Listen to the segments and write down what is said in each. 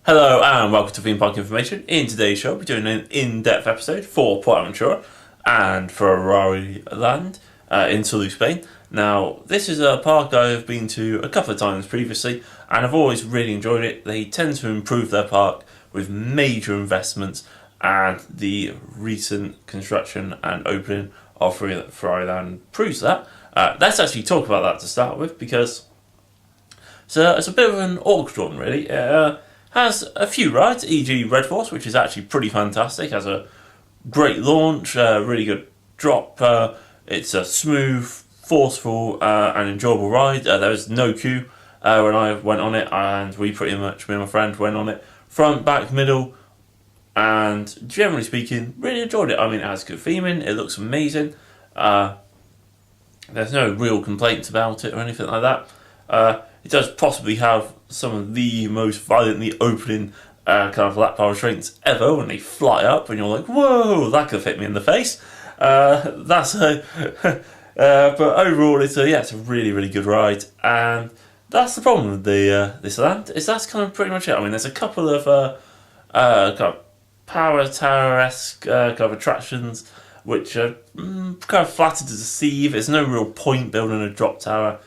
Hello and welcome to Theme Park Information. In today's show, we're doing an in-depth episode for Portaventura and Ferrari Land in Toulouse, Spain. Now, this is a park I've been to a couple of times previously, and I've always really enjoyed it. They tend to improve their park with major investments, and the recent construction and opening of Ferrari Land proves that. Let's actually talk about that to start with, because it's a bit of an awkward one, really. Has a few rides, e.g. Red Force, which is actually pretty fantastic. Has a great launch, really good drop. It's a smooth, forceful, and enjoyable ride. There was no queue when I went on it, and me and my friend, went on it. Front, back, middle, and generally speaking, really enjoyed it. I mean, it has good theming, it looks amazing. There's no real complaints about it or anything like that. It does possibly have some of the most violently opening kind of lap bar restraints ever when they fly up and you're like, whoa, that could hit me in the face. But overall, it's a really, really good ride. And that's the problem with this land, is that's kind of pretty much it. I mean, there's a couple of kind of power tower-esque kind of attractions which are kind of flattered to deceive. There's no real point building a drop tower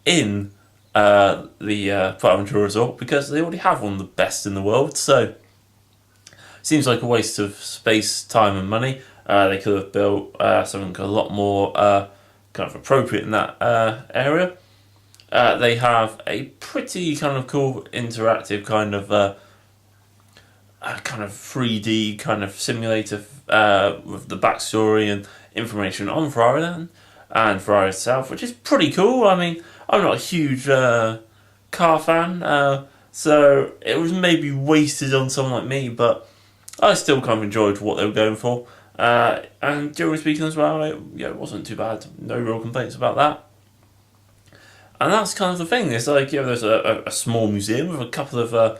in the Portaventura Resort, because they already have one of the best in the world. So seems like a waste of space, time and money. They could have built something a lot more kind of appropriate in that area. They have a pretty kind of cool interactive kind of 3D kind of simulator with the backstory and information on Ferrari Land and Ferrari itself, which is pretty cool. I mean, I'm not a huge car fan, so it was maybe wasted on someone like me, but I still kind of enjoyed what they were going for. And generally speaking as well, it wasn't too bad. No real complaints about that. And that's kind of the thing. It's like, there's a small museum with a couple of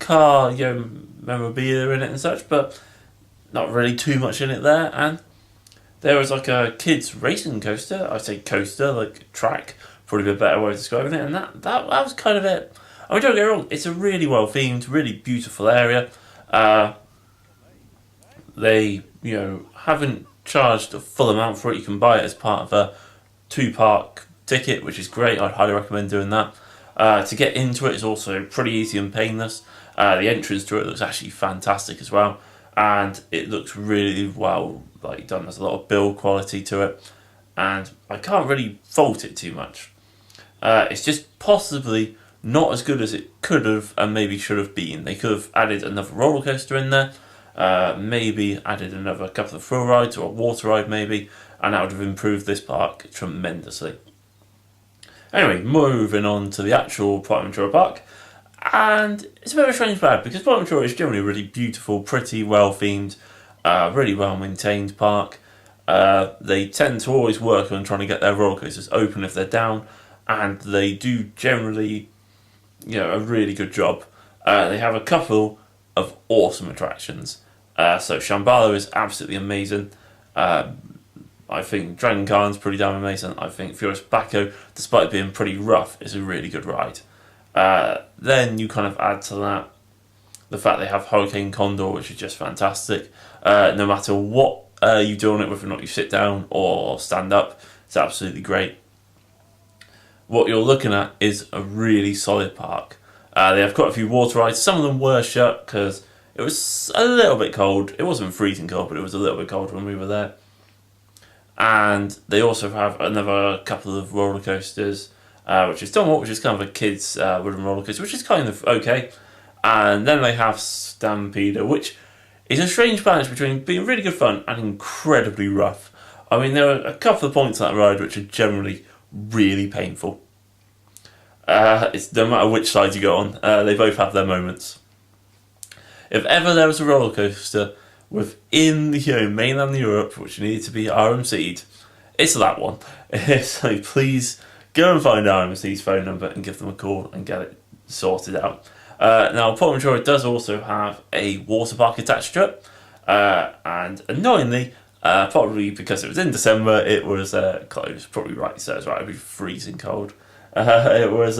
car memorabilia in it and such, but not really too much in it there. And there was like a kids racing coaster. I say coaster, like track, probably a better way of describing it. And that was kind of it. I mean, don't get me wrong, it's a really well themed, really beautiful area. They, haven't charged a full amount for it. You can buy it as part of a 2-park ticket, which is great. I'd highly recommend doing that. To get into it is also pretty easy and painless. The entrance to it looks actually fantastic as well, and it looks really well done. There's a lot of build quality to it, and I can't really fault it too much. It's just possibly not as good as it could have and maybe should have been. They could have added another roller coaster in there, maybe added another couple of thrill rides or a water ride maybe, and that would have improved this park tremendously. Anyway, moving on to the actual Portaventura park. And it's a bit of a strange bag, because Portaventura is generally a really beautiful, pretty well themed, really well maintained park. They tend to always work on trying to get their roller coasters open if they're down, and they do generally, a really good job. They have a couple of awesome attractions. So Shambhala is absolutely amazing. I think Dragon Khan's pretty damn amazing. I think Furious Baco, despite being pretty rough, is a really good ride. Then you kind of add to that the fact they have Hurricane Condor, which is just fantastic. No matter what you do on it, whether or not you sit down or stand up, it's absolutely great. What you're looking at is a really solid park. They have quite a few water rides. Some of them were shut because it was a little bit cold. It wasn't freezing cold, but it was a little bit cold when we were there. And they also have another couple of roller coasters, which is Donut, which is kind of a kid's wooden roller coaster, which is kind of okay. And then they have Stampeder, which is a strange balance between being really good fun and incredibly rough. I mean, there are a couple of points on that ride which are generally really painful. It's no matter which side you go on, they both have their moments. If ever there was a roller coaster within the mainland Europe which needed to be RMC'd, it's that one. So please go and find RMC's phone number and give them a call and get it sorted out. Now, Portaventura does also have a water park attached to it, and annoyingly, probably because it was in December, it was closed. Probably right, so it's right, it'd be freezing cold. It was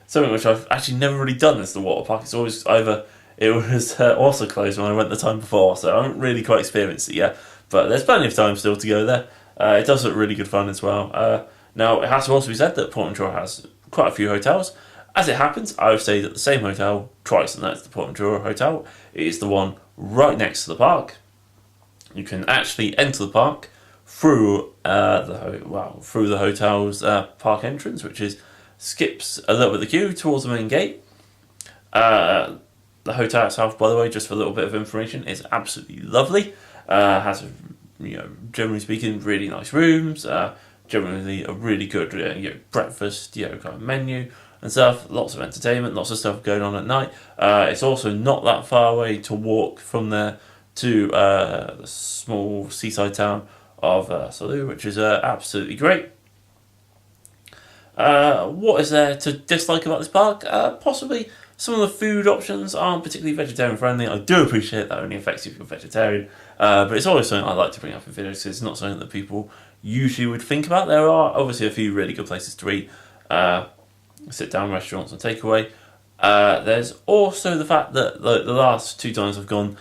something which I've actually never really done is the water park. It's always either, it was also closed when I went the time before, so I haven't really quite experienced it yet. But there's plenty of time still to go there. It does look really good fun as well. Now, it has to also be said that Portaventura has quite a few hotels. As it happens, I've stayed at the same hotel twice, and that's the Portaventura Hotel. It is the one right next to the park. You can actually enter the park through through the hotel's park entrance, which skips a little bit of the queue towards the main gate. The hotel itself, by the way, just for a little bit of information, is absolutely lovely. Has, generally speaking, really nice rooms. Generally a really good breakfast, kind of menu and stuff. Lots of entertainment, lots of stuff going on at night. It's also not that far away to walk from there to the small seaside town of Salou, which is absolutely great. What is there to dislike about this park? Possibly some of the food options aren't particularly vegetarian friendly. I do appreciate that only affects you if you're vegetarian, but it's always something I like to bring up in videos because it's not something that people usually would think about. There are obviously a few really good places to eat, sit down restaurants and takeaway. There's also the fact that the last 2 times I've gone,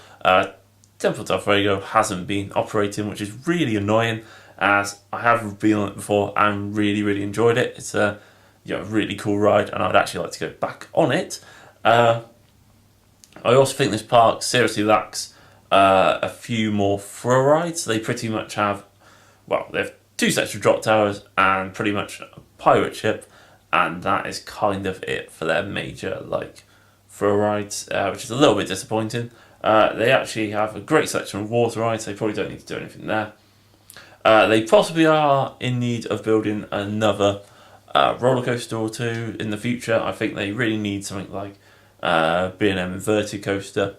Temple del Fuego hasn't been operating, which is really annoying, as I have been on it before and really enjoyed it. It's a really cool ride, and I'd actually like to go back on it. I also think this park seriously lacks a few more thrill rides. They pretty much have, they have 2 sets of drop towers and pretty much a pirate ship, and that is kind of it for their major thrill rides, which is a little bit disappointing. They actually have a great selection of water rides. They probably don't need to do anything there. They possibly are in need of building another roller coaster or 2 in the future. I think they really need something like B&M inverted coaster,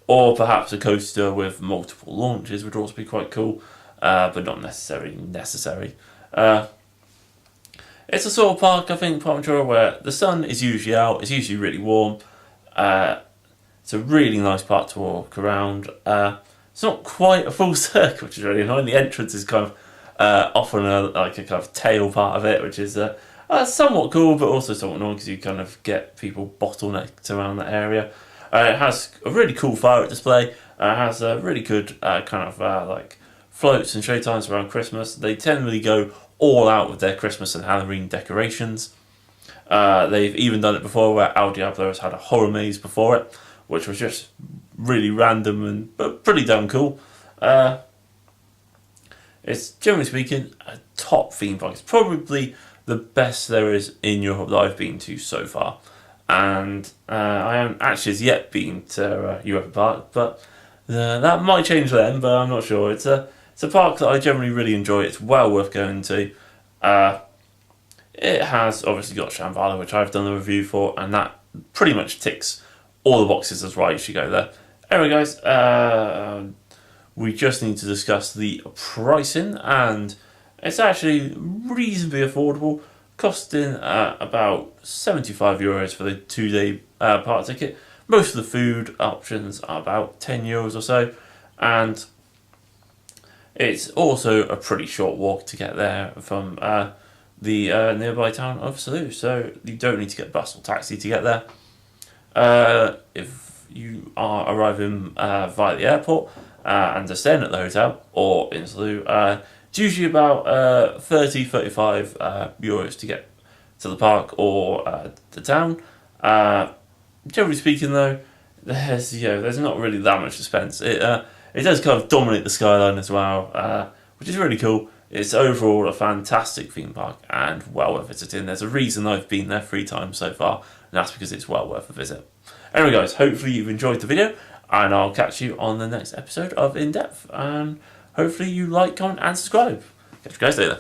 or perhaps a coaster with multiple launches would also be quite cool, but not necessarily necessary. It's a sort of park, I think, Portaventura, where the sun is usually out. It's usually really warm. It's a really nice park to walk around. It's not quite a full circle, which is really annoying. The entrance is kind of often a kind of tail part of it, which is somewhat cool, but also somewhat annoying because you kind of get people bottlenecked around that area. It has a really cool firework display. It has a really good floats and showtimes around Christmas. They generally go all out with their Christmas and Halloween decorations. They've even done it before, where El Diablo has had a horror maze before it, which was just really random but pretty damn cool. It's, generally speaking, a top theme park. It's probably the best there is in Europe that I've been to so far. And I haven't actually as yet been to Europa Park, but that might change then, but I'm not sure. It's a park that I generally really enjoy. It's well worth going to. It has obviously got Shambhala, which I've done the review for, and that pretty much ticks all the boxes as why you should go there. Anyway, guys, we just need to discuss the pricing, and it's actually reasonably affordable, costing about €75 for the 2-day park ticket. Most of the food options are about €10 or so, and it's also a pretty short walk to get there from the nearby town of Salou, so you don't need to get a bus or taxi to get there. If you are arriving via the airport and are staying at the hotel or in Salou, it's usually about €35 to get to the park or the town. Generally speaking, though, there's not really that much expense. It does kind of dominate the skyline as well, which is really cool. It's overall a fantastic theme park and well worth visiting. There's a reason I've been there 3 times so far, and that's because it's well worth a visit. Anyway, guys, hopefully you've enjoyed the video, and I'll catch you on the next episode of In Depth. And hopefully you like, comment, and subscribe. Catch you guys later.